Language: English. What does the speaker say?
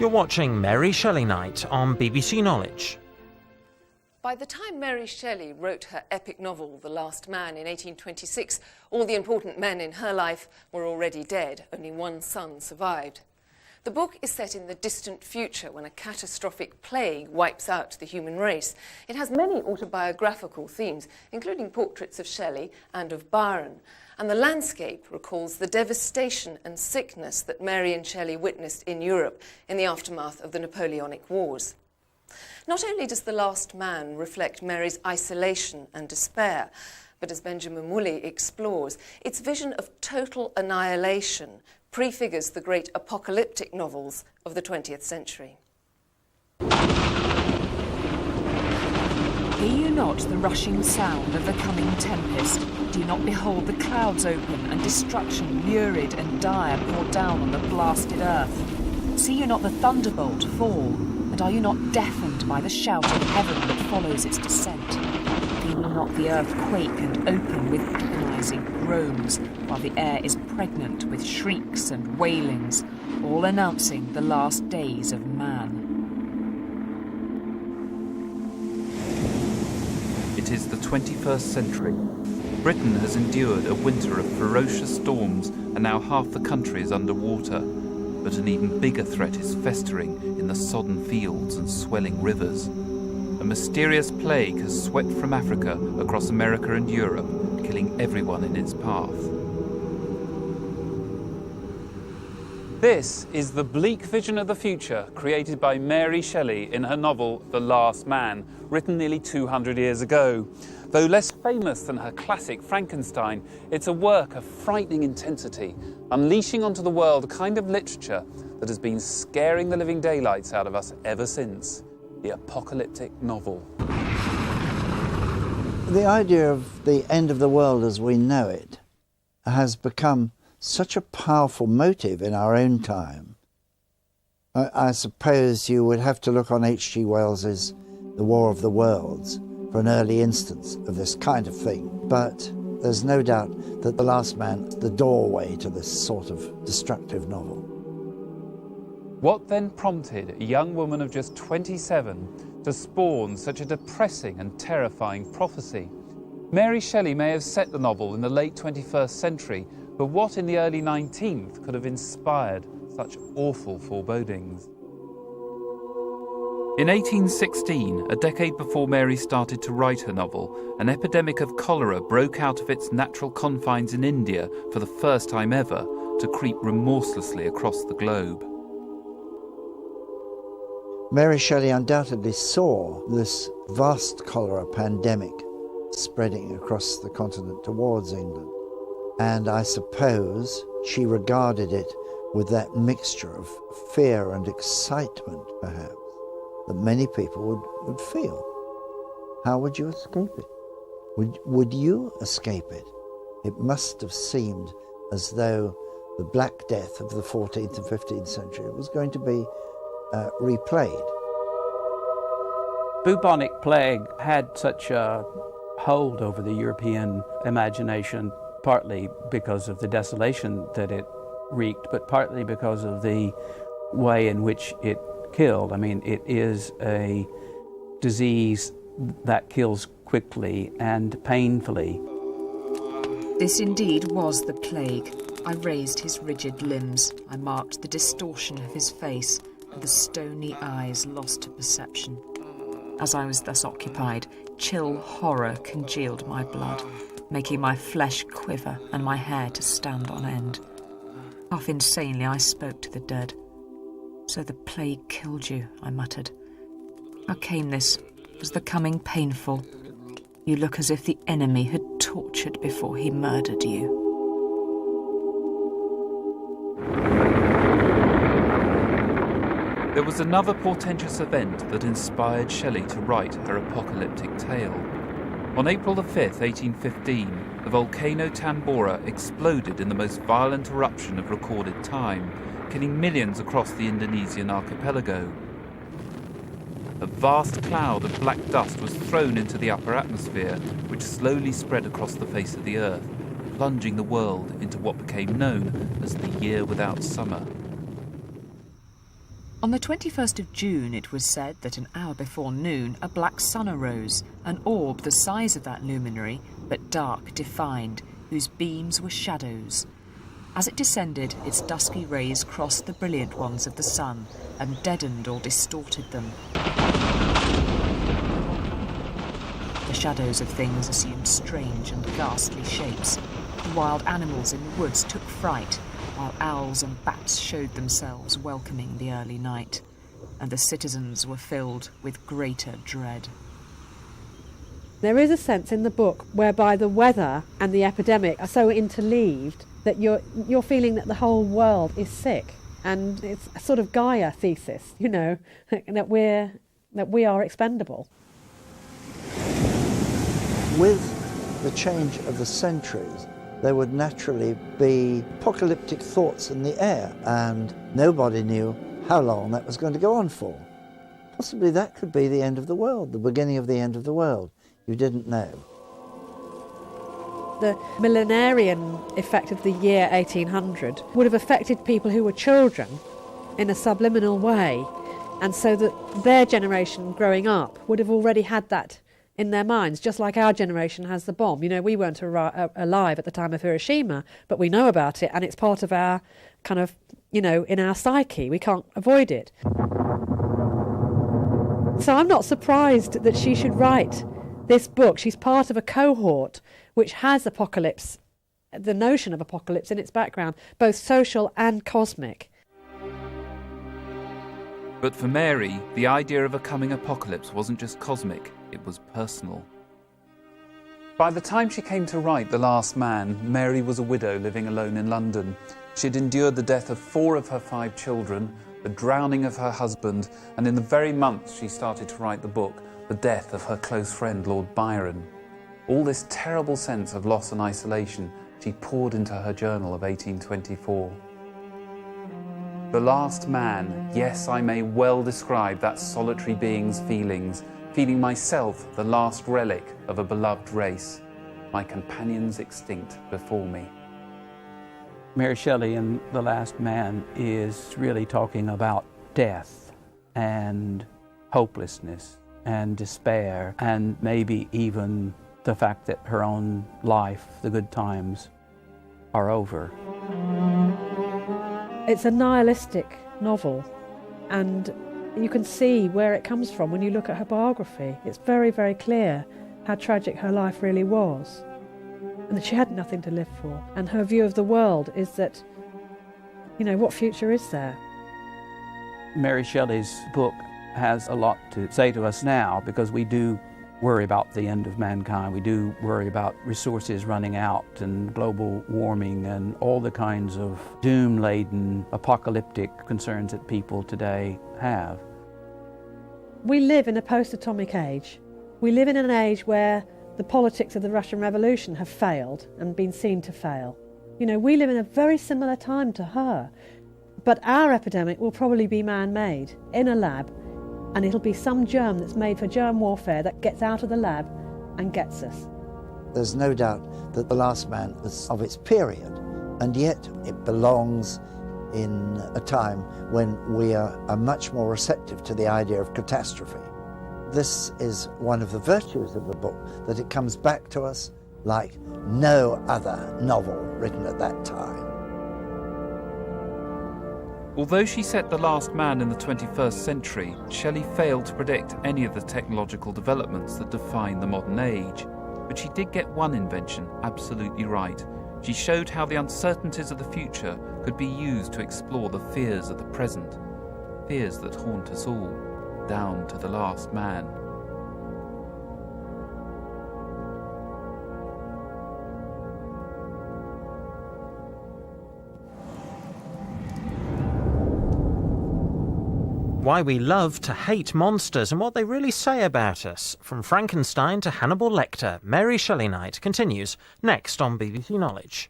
You're watching Mary Shelley Night on BBC Knowledge. By the time Mary Shelley wrote her epic novel, The Last Man, in 1826, all the important men in her life were already dead. Only one son survived. The book is set in the distant future when a catastrophic plague wipes out the human race. It has many autobiographical themes, including portraits of Shelley and of Byron. And the landscape recalls the devastation and sickness that Mary and Shelley witnessed in Europe in the aftermath of the Napoleonic Wars. Not only does The Last Man reflect Mary's isolation and despair, but as Benjamin Woolley explores, its vision of total annihilation prefigures the great apocalyptic novels of the 20th century. Hear you not the rushing sound of the coming tempest? Do you not behold the clouds open and destruction lurid and dire pour down on the blasted earth? See you not the thunderbolt fall? And are you not deafened by the shout of heaven that follows its descent? Feel you not the earth quake and open with agonizing groans, while the air is pregnant with shrieks and wailings, all announcing the last days of man? It is the 21st century. Britain has endured a winter of ferocious storms, and now half the country is underwater. But an even bigger threat is festering in the sodden fields and swelling rivers. A mysterious plague has swept from Africa across America and Europe, killing everyone in its path. This is the bleak vision of the future created by Mary Shelley in her novel The Last Man, written nearly 200 years ago. Though less famous than her classic Frankenstein, it's a work of frightening intensity, unleashing onto the world a kind of literature that has been scaring the living daylights out of us ever since, the apocalyptic novel. The idea of the end of the world as we know it has become such a powerful motive in our own time. I suppose you would have to look on H.G. Wells's The War of the Worlds for an early instance of this kind of thing. But there's no doubt that The Last Man is the doorway to this sort of destructive novel. What then prompted a young woman of just 27 to spawn such a depressing and terrifying prophecy? Mary Shelley may have set the novel in the late 21st century, but what in the early 19th could have inspired such awful forebodings? In 1816, a decade before Mary started to write her novel, an epidemic of cholera broke out of its natural confines in India for the first time ever to creep remorselessly across the globe. Mary Shelley undoubtedly saw this vast cholera pandemic spreading across the continent towards England. And I suppose she regarded it with that mixture of fear and excitement, perhaps, that many people would feel. How would you escape it? Would you escape it? It must have seemed as though the Black Death of the 14th and 15th century was going to be replayed. Bubonic plague had such a hold over the European imagination, partly because of the desolation that it wreaked, but partly because of the way in which it killed. I mean, it is a disease that kills quickly and painfully. This indeed was the plague. I raised his rigid limbs. I marked the distortion of his face, and the stony eyes lost to perception. As I was thus occupied, chill horror congealed my blood, making my flesh quiver and my hair to stand on end. Half insanely I spoke to the dead. "So the plague killed you," I muttered. "How came this? Was the coming painful? You look as if the enemy had tortured before he murdered you." There was another portentous event that inspired Shelley to write her apocalyptic tale. On April the 5th, 1815, the volcano Tambora exploded in the most violent eruption of recorded time, killing millions across the Indonesian archipelago. A vast cloud of black dust was thrown into the upper atmosphere, which slowly spread across the face of the Earth, plunging the world into what became known as the Year Without Summer. On the 21st of June, it was said that an hour before noon, a black sun arose, an orb the size of that luminary, but dark, defined, whose beams were shadows. As it descended, its dusky rays crossed the brilliant ones of the sun and deadened or distorted them. The shadows of things assumed strange and ghastly shapes. The wild animals in the woods took fright, while owls and bats showed themselves welcoming the early night, and the citizens were filled with greater dread. There is a sense in the book whereby the weather and the epidemic are so interleaved that you're feeling that the whole world is sick, and it's a sort of Gaia thesis, you know, that we are expendable. With the change of the centuries, there would naturally be apocalyptic thoughts in the air, and nobody knew how long that was going to go on for. Possibly that could be the end of the world, the beginning of the end of the world. You didn't know. The millenarian effect of the year 1800 would have affected people who were children in a subliminal way, and so that their generation growing up would have already had that in their minds, just like our generation has the bomb. You know, we weren't alive at the time of Hiroshima, but we know about it, and it's part of our kind of, you know, in our psyche. We can't avoid it. So I'm not surprised that she should write this book. She's part of a cohort which has apocalypse, the notion of apocalypse in its background, both social and cosmic. But for Mary, the idea of a coming apocalypse wasn't just cosmic, it was personal. By the time she came to write The Last Man, Mary was a widow living alone in London. She had endured the death of 4 of her 5 children, the drowning of her husband, and in the very month she started to write the book, the death of her close friend Lord Byron. All this terrible sense of loss and isolation she poured into her journal of 1824. The Last Man, yes, I may well describe that solitary being's feelings, feeling myself the last relic of a beloved race, my companions extinct before me. Mary Shelley in The Last Man is really talking about death and hopelessness and despair, and maybe even the fact that her own life, the good times, are over. It's a nihilistic novel, and you can see where it comes from when you look at her biography. It's very, very clear how tragic her life really was, and that she had nothing to live for. And her view of the world is that, you know, what future is there? Mary Shelley's book has a lot to say to us now, because we do worry about the end of mankind. We do worry about resources running out and global warming and all the kinds of doom-laden, apocalyptic concerns that people today have. We live in a post-atomic age. We live in an age where the politics of the Russian Revolution have failed and been seen to fail. You know, we live in a very similar time to her, but our epidemic will probably be man-made in a lab, and it'll be some germ that's made for germ warfare that gets out of the lab and gets us. There's no doubt that The Last Man was of its period, and yet it belongs in a time when we are much more receptive to the idea of catastrophe. This is one of the virtues of the book, that it comes back to us like no other novel written at that time. Although she set The Last Man in the 21st century, Shelley failed to predict any of the technological developments that define the modern age. But she did get one invention absolutely right. She showed how the uncertainties of the future could be used to explore the fears of the present. Fears that haunt us all, down to the last man. Why we love to hate monsters and what they really say about us. From Frankenstein to Hannibal Lecter, Mary Shelley Night continues next on BBC Knowledge.